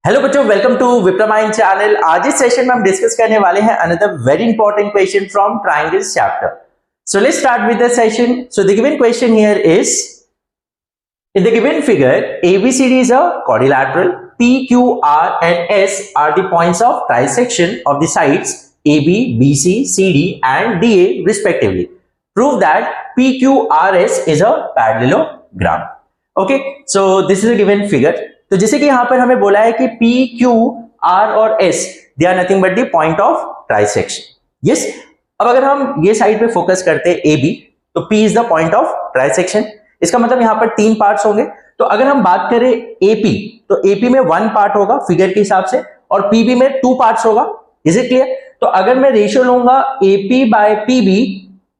Hello बच्चों, welcome to विप्रामाइंड channel. आज इस सेशन में हम डिस्कस करने वाले हैं another very important question from triangles chapter. So let's start with the session. So the given question here is, in the given figure ABCD is a quadrilateral, PQR and S are the points of trisection of the sides AB, BC, CD and DA respectively. Prove that PQRS is a parallelogram. Okay, so this is a given figure. तो जैसे कि यहां पर हमें बोला है कि P, Q, R और S they are nothing but the point of trisection. Yes. अब अगर हम ये साइड पे फोकस करते हैं AB, तो P is the point of trisection. इसका मतलब यहां पर तीन पार्ट्स होंगे। तो अगर हम बात करें AP, तो AP में वन पार्ट होगा फिगर के हिसाब से और PB में टू पार्ट्स होगा। Is it clear? तो अगर मैं रेशियो लूंगा AP बाय PB,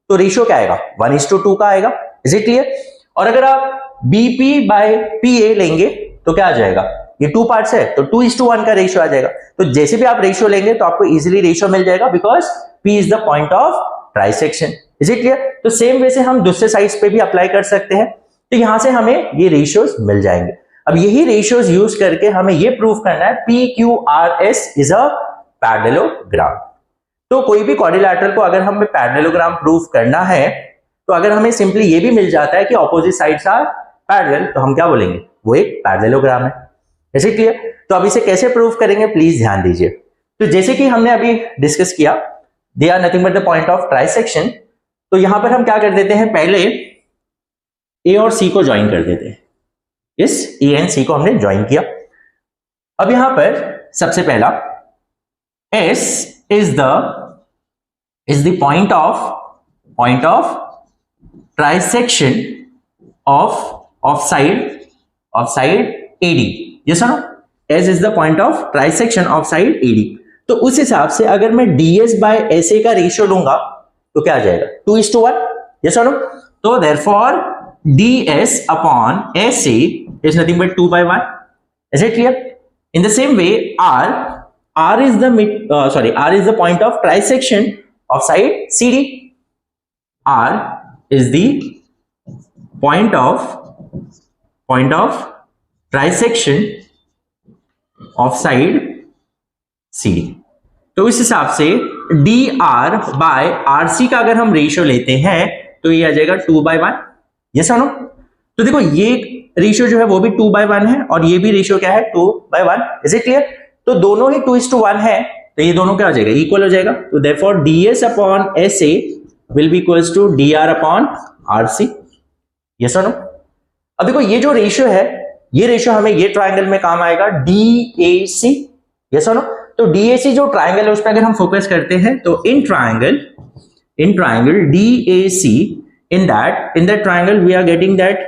तो रेशियो क्या आएगा? 1:2 का आएगा। Is it clear? और अगर आप BP बाय PA लेंगे तो क्या आ जाएगा? ये टू पार्ट्स है तो 2:1 का रेशियो आ जाएगा। तो जैसे भी आप रेशियो लेंगे तो आपको इजीली रेशियो मिल जाएगा, because P is the point of trisection. Is it clear? तो सेम वे से हम दूसरे साइड्स पे भी अप्लाई कर सकते हैं। तो यहां से हमें ये रेशियोज मिल जाएंगे। अब यही रेशियोज यूज करके हमें ये प्रूव करना है PQRS इज अ पैरेललोग्राम। तो कोई भी क्वाड्रिलैटरल को अगर हमें पैरेललोग्राम प्रूव करना है, तो अगर हमें सिंपली ये भी मिल जाता है कि ऑपोजिट साइड्स आर पैरेलल, तो हम क्या बोलेंगे? वो एक पैरेललोग्राम है। Is it clear? तो अब इसे कैसे प्रूव करेंगे, प्लीज ध्यान दीजिए। तो जैसे कि हमने अभी डिस्कस किया, they are nothing but the point of trisection. तो यहां पर हम क्या कर देते हैं, पहले ए और सी को ज्वाइन कर देते हैं। इस ए एंड सी को हमने ज्वाइन किया। अब यहां पर सबसे पहला S is the point of trisection of side AD। Yes और no? S is the point of trisection of side AD। तो उस हिसाब से अगर मैं DS बाय SA का रेशियो लूंगा तो क्या आ जाएगा? 2:1। यस और नो? तो therefore DS upon SA is nothing but 2/1. Is it clear? In the same way, R is the point of trisection of side CD. R is the point of trisection of side CD. तो इस हिसाब से DR bye RC का अगर हम ratio लेते हैं तो ये आ जाएगा 2/1। यस और नो? तो देखो ये रेशियो जो है वो भी 2/1 है और ये भी रेशियो क्या है? 2/1। Is it clear? तो दोनों ही 2:1 है, तो ये दोनों क्या हो जाएगा? इक्वल हो जाएगा। तो therefore DS upon SA will be equals to DR upon RC। Yes और नो? अब देखो ये जो रेशियो है, ये रेशियो हमें ये ट्राइंगल में काम आएगा, DAC। यस और नो? तो DAC जो ट्राइंगल है उस पर अगर हम फोकस करते हैं तो in triangle DAC, in that triangle we are getting that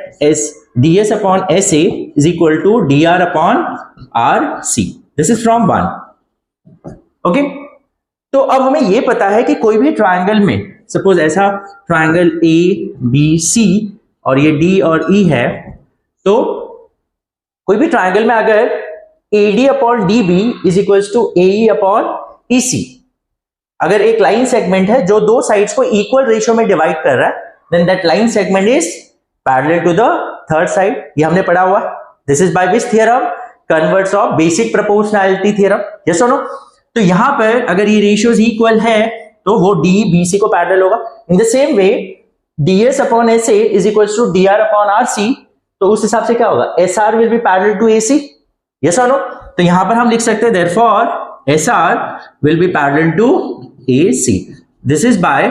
DS upon SA is equal to DR upon RC. This is from 1. Okay? तो अब हमें ये पता है कि कोई भी ट्राइंगल में, सपोज ऐसा ट्राइंगल ABC और ये D और E है, तो कोई भी ट्राइंगल में अगर AD upon DB is equals to AE upon EC, अगर एक लाइन सेगमेंट है जो दो साइड्स को इक्वल रेशियो में डिवाइड कर रहा है, then that line segment is parallel to the third side. ये हमने पढ़ा हुआ। This is by which theorem? Converse of basic proportionality theorem. Yes or no? तो यहां पर अगर ये ratios equal है तो वो D BC को पैरेलल होगा। In the same way, DS upon SA is equals to DR upon RC. तो उस हिसाब से क्या होगा? SR will be parallel to AC. Yes or no? तो यहां पर हम लिख सकते हैं therefore SR will be parallel to AC. This is by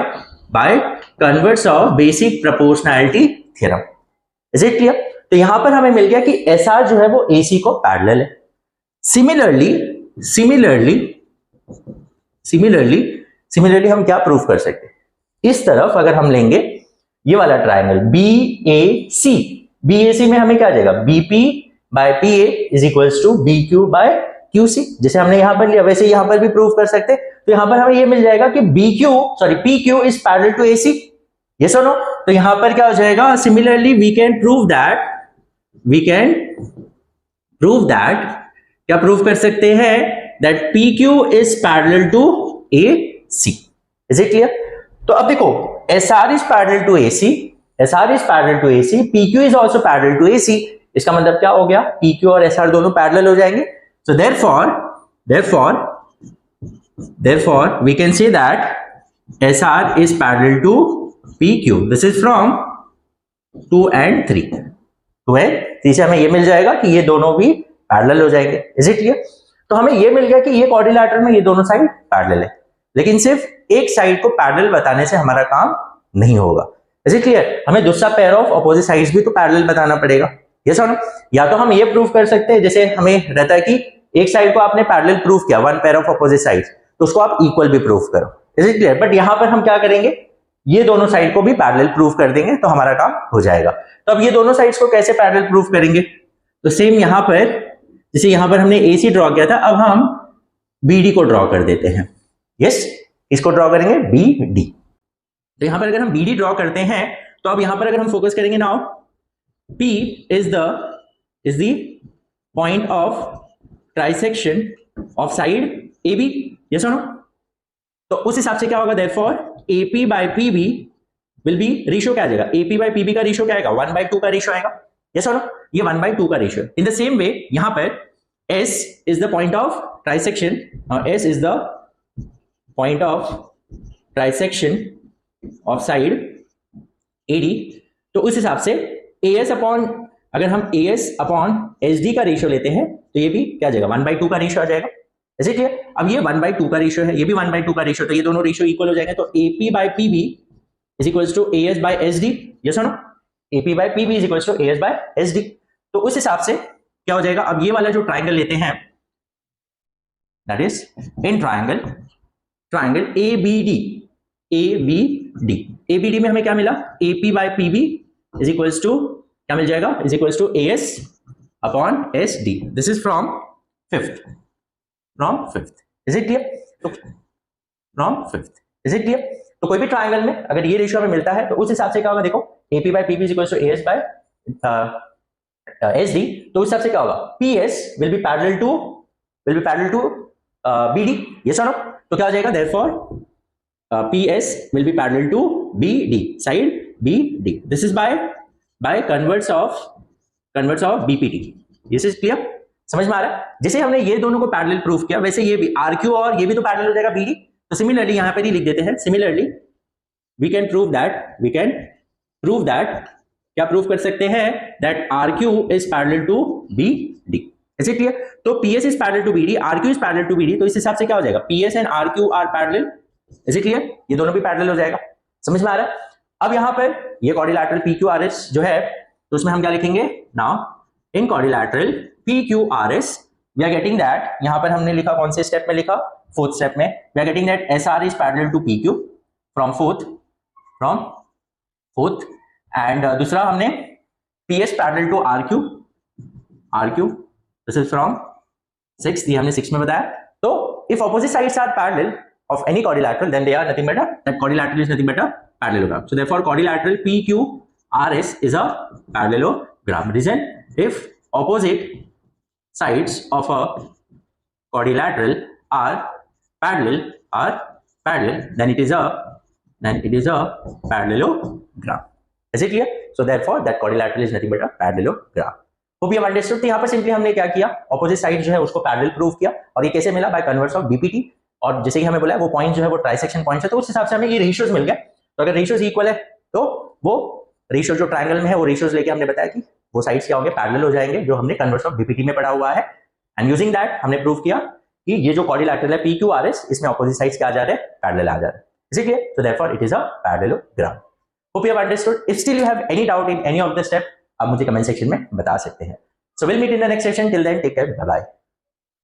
converse of basic proportionality theorem. Is it clear? तो यहां पर हमें मिल गया कि SR जो है वो AC को पैरेलल है। सिमिलरली हम क्या प्रूफ कर सकते हैं? इस तरफ अगर हम लेंगे ये वाला ट्राइंगल BAC में हमें क्या आ जाएगा? BP by PA is equals to BQ by QC। जैसे हमने यहां पर लिया वैसे यहां पर भी प्रूफ कर सकते हैं। तो यहां पर हमें ये मिल जाएगा कि PQ is parallel to AC। Yes और नो? तो यहां पर क्या हो जाएगा? Similarly we can prove that क्या प्रूव कर सकते हैं? That PQ is parallel to AC। Is it clear? तो अब देखो SR is parallel to AC, PQ is also parallel to AC। इसका मतलब क्या हो गया? PQ और SR दोनों पैरेलल हो जाएंगे। So therefore we can say that SR is parallel to PQ. This is from 2 and 3. 2 and 3 से हमें ये मिल जाएगा कि ये दोनों भी पैरेलल हो जाएंगे. Is it clear? तो हमें ये मिल गया कि ये क्वाड्रिलैटरल में ये दोनों साइड पैरेलल है, लेकिन सिर्फ एक साइड को पैरेलल बताने से हमारा काम नहीं होगा. Is it clear? हमें दूसरा पेयर ऑफ अपोजिट साइड्स भी तो पैरेलल बताना पड़ेगा. यस और नो? या तो हम ये प्रूव कर सकते हैं, जैसे हमें रहता है कि एक साइड को आपने पैरेलल प्रूव किया, one pair of opposite sides, तो उसको आप इक्वल भी प्रूव करो. Is it clear? बट यहां पर हम क्या करेंगे, ये दोनों साइड को भी पैरेलल प्रूव कर देंगे तो हमारा काम हो जाएगा. तो अब ये दोनों साइड्स को कैसे पैरेलल प्रूव करेंगे? तो सेम यहां पर, जैसे यहां पर हमने AC ड्रॉ किया था, अब हम BD को ड्रॉ कर देते हैं. यस, इसको ड्रॉ करेंगे BD. तो यहां पर अगर हम BD ड्रॉ करते हैं तो अब यहां पर अगर हम फोकस करेंगे, now P is the point of trisection of side AB. Yes और नो? तो उस हिसाब से क्या होगा, therefore AP by PB will be ratio क्या आ जाएगा, AP by PB का रेशियो क्या आएगा, 1/2 का रेशियो आएगा. यस और नो? ये 1/2 का ratio. In the same way यहां पर S is the point of trisection, S is the point of trisection of side AD. तो उस हिसाब से AS अपॉन, अगर हम AS अपॉन SD का रेशियो लेते हैं तो ये भी क्या आ जाएगा, 1/2 का रेशियो आ जाएगा. Is it clear? अब ये 1/2 का रेशियो है, ये भी 1/2 का रेशियो, तो ये दोनों रेशियो इक्वल हो जाएंगे. तो AP by PB is equals to AS by SD. Yes और no? AP by PB is equals to AS by SD. तो उस हिसाब से क्या हो जाएगा, अब ये वाला जो ट्राइंगल लेते हैं, that is in triangle ABD में हमें क्या मिला, AP by PB is equals to क्या मिल जाएगा, is equals to AS upon SD. This is from fifth. Is it clear? From fifth. Is it clear? तो कोई भी ट्राइंगल में अगर ये रेशियो हमें मिलता है तो उस हिसाब से क्या होगा, देखो AP by PB is equals to AS by SD. तो उस हिसाब से क्या होगा, PS will be parallel to BD. yes or no? तो क्या हो जाएगा, therefore PS will be parallel to BD, side BD. This is by converse of BPT. This is clear? समझ में आ रहा है? जैसे हमने ये दोनों को पैरेलल प्रूफ किया, वैसे ये भी RQ और ये भी तो पैरेलल हो जाएगा BD. तो सिमिलरली यहां पर ही लिख देते हैं, similarly we can prove that क्या प्रूव कर सकते हैं, that RQ is parallel to BD. Is it clear? तो PS is parallel to BD, RQ is parallel to BD. तो इस हिसाब से क्या हो जाएगा, PS and RQ are parallel. Is it clear? ये दोनों भी पैरेलल हो जाएगा. समझ में आ रहा है? अब यहां पर ये क्वाड्रिलैटरल PQRS जो है, तो उसमें हम क्या लिखेंगे, now in quadrilateral PQRS we are getting that, यहां पर हमने लिखा कौन से स्टेप में लिखा, फोर्थ स्टेप में, we are getting that SR is parallel to PQ from fourth. And दूसरा हमने PS parallel to RQ. This is from sixth, ये हमने 6 में बताया. तो if opposite sides are parallel of any quadrilateral, then they are nothing but that quadrilateral is nothing but a parallelogram. So therefore quadrilateral PQRS is a parallelogram. Reason, if opposite sides of a quadrilateral are parallel, then it is a parallelogram. Is it clear? So therefore that quadrilateral is nothing but a parallelogram. Hope you have understood. तो यहाँ पर simply हमने क्या किया, opposite side जो है उसको parallel prove किया, और ये कैसे मिला, बाय कन्वर्स ऑफ BPT. और जैसे कि हमें बोला है वो पॉइंट जो है वो ट्राइसेक्शन पॉइंट है, तो उस हिसाब से हमें ये रेशियोज मिल गए. तो अगर रेशियोज इक्वल है तो वो रेशियो जो ट्रायंगल में है वो रेशियोज लेके हमने बताया कि वो साइड्स क्या होंगे, पैरेलल हो जाएंगे, जो हमने कन्वर्स ऑफ BPT में पढ़ा हुआ है. एंड यूजिंग दैट हमने प्रूव किया कि ये जो क्वाड्रिलैटरल है PQRS, इसमें ऑपोजिट साइड्स क्या आ जा रहे हैं, पैरेलल आ जा रहे हैं. Is it clear? So therefore it is a parallelogram. Hope you have understood. If still you have any doubt in any of the step, आप मुझे कमेंट सेक्शन में बता सकते हैं. So will meet in the next session. Till then take care, bye bye.